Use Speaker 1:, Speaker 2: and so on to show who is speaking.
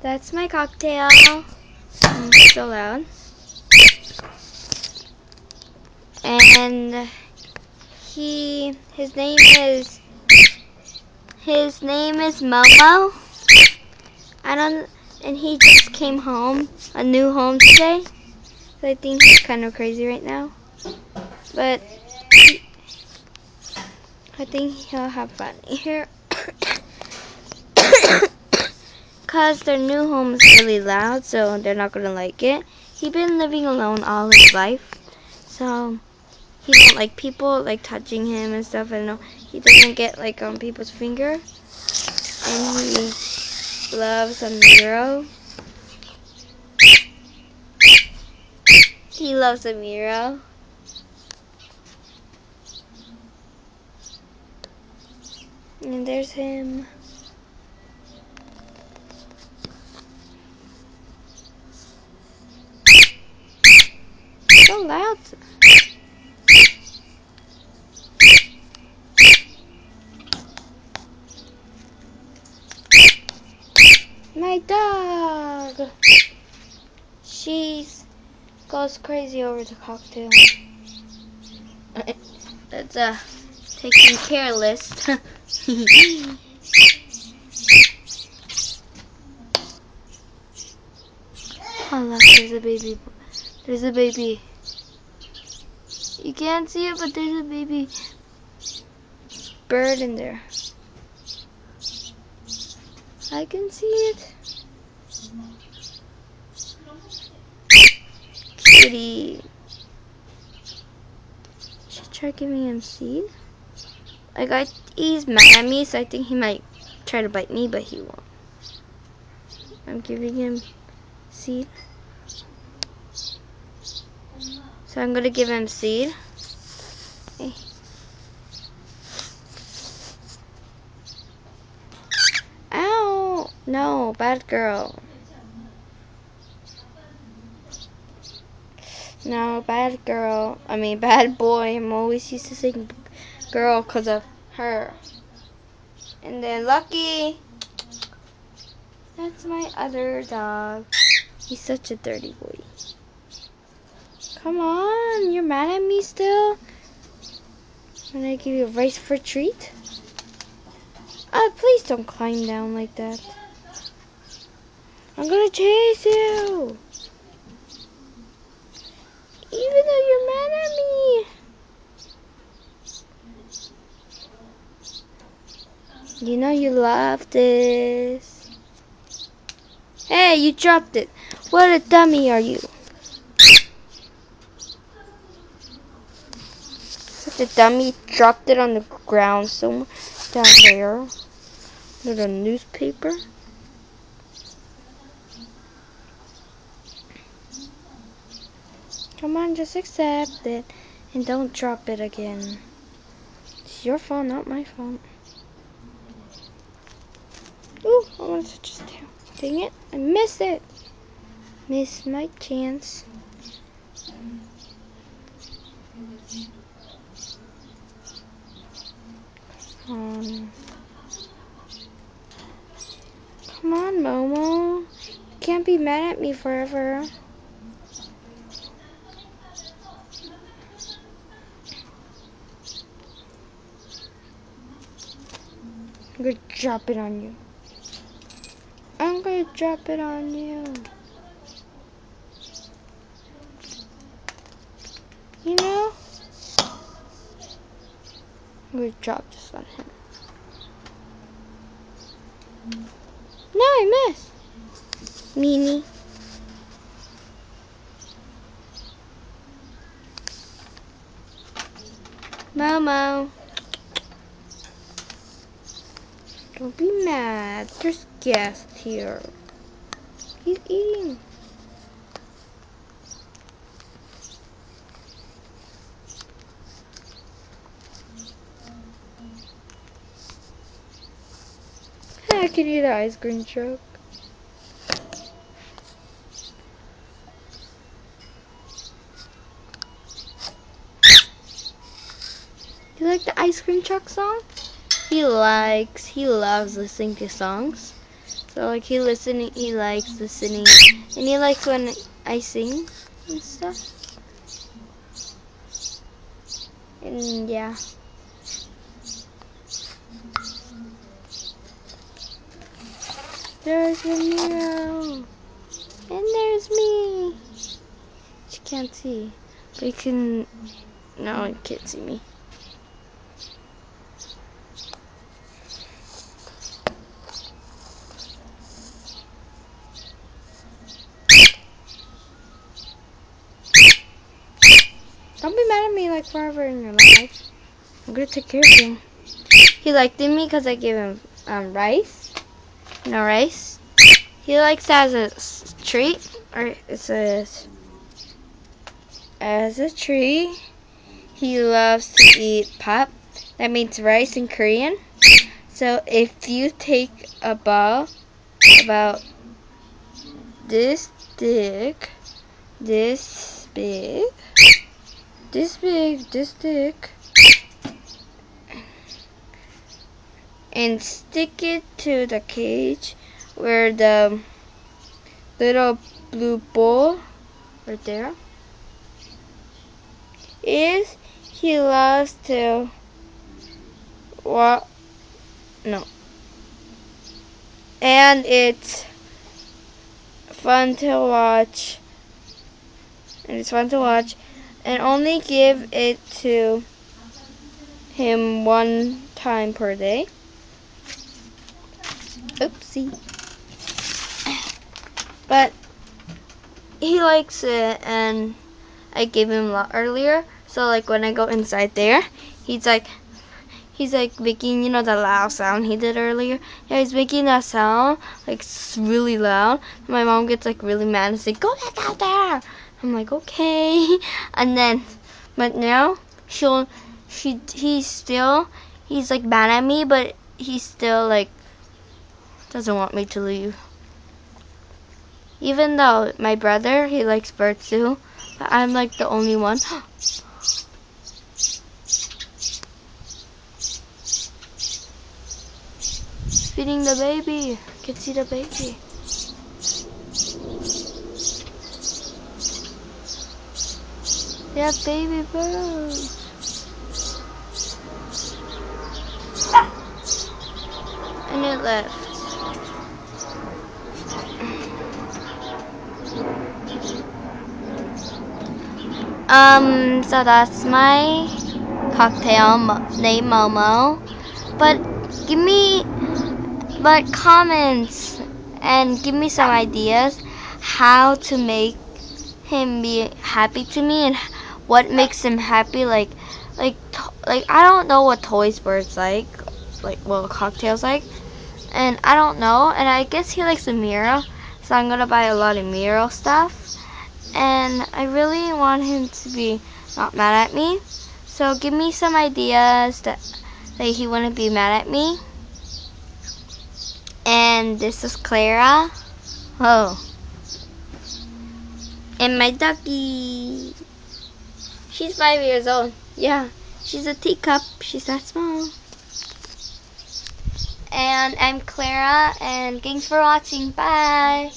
Speaker 1: That's my cocktail. So loud. And his name is Momo. And he just came home, a new home today. So I think he's kind of crazy right now. But I think he'll have fun here. Because their new home is really loud, so they're not going to like it. He's been living alone all his life. So he don't like people like touching him and stuff. I don't know. He doesn't get like on people's finger. And he loves a Miro. He loves a Miro. And there's him. So loud. My dog. She goes crazy over the cocktail. That's a taking care list. Oh look, there's a baby. There's a baby. You can't see it, but there's a baby bird in there. I can see it. Kitty. Should try giving him seed. He's mad at me, so I think he might try to bite me, but he won't. I'm giving him seed. So I'm gonna give him seed. Hey. Ow! No, bad girl. No, bad girl. I mean, bad boy. I'm always used to saying girl because of her. And then Lucky. That's my other dog. He's such a dirty boy. Come on, you're mad at me still? When I give you a rice for a treat? Please don't climb down like that. I'm gonna chase you. Even though you're mad at me. You know you love this. Hey, you dropped it. What a dummy are you? Such a dummy. Dropped it on the ground somewhere down there. Little newspaper. Come on, just accept it. And don't drop it again. It's your fault, not my fault. Ooh, I want to touch his tail. Dang it, I missed it. Missed my chance. Come on, Momo. You can't be mad at me forever. I'm gonna drop it on you. I'm gonna drop it on you. You know? I'm gonna drop this on him. No, I missed. Meanie. Momo. Don't be mad. There's guests here. He's eating. I can eat an ice cream truck. You like the ice cream truck song? He loves listening to songs. So like he likes listening, and he likes when I sing and stuff. And yeah. There's Ramiro. And there's me. She can't see. But you can... No, you can't see me. Don't be mad at me like forever in your life. I'm gonna take care of you. He liked me because I gave him rice. You know rice? He likes that as a treat. Or it says... As a treat. He loves to eat pap. That means rice in Korean. So if you take a ball about this thick, this big, this thick, and stick it to the cage where the little blue ball right there is, he loves to and it's fun to watch. And only give it to him one time per day. Oopsie. But he likes it, and I gave him a lot earlier. So like when I go inside there, he's like making, you know, the loud sound he did earlier. Yeah, he's making that sound like really loud. My mom gets like really mad and says, "Go back out there." I'm like, okay. And then, but now he's like mad at me, but he still like doesn't want me to leave. Even though my brother, he likes birds too, but I'm like the only one. Feeding the baby. I can see the baby. They have baby birds. And it left. So that's my cocktail named Momo. But comments and give me some ideas how to make him be happy to me and what makes him happy. Like I don't know what toys birds like well, cocktails like, and I don't know. And I guess he likes a mirror, so I'm gonna buy a lot of mirror stuff. And I really want him to be not mad at me. So give me some ideas that he wouldn't be mad at me. And this is Clara. Oh. And my ducky. She's 5 years old. Yeah. She's a teacup. She's that small. And I'm Clara, and thanks for watching. Bye.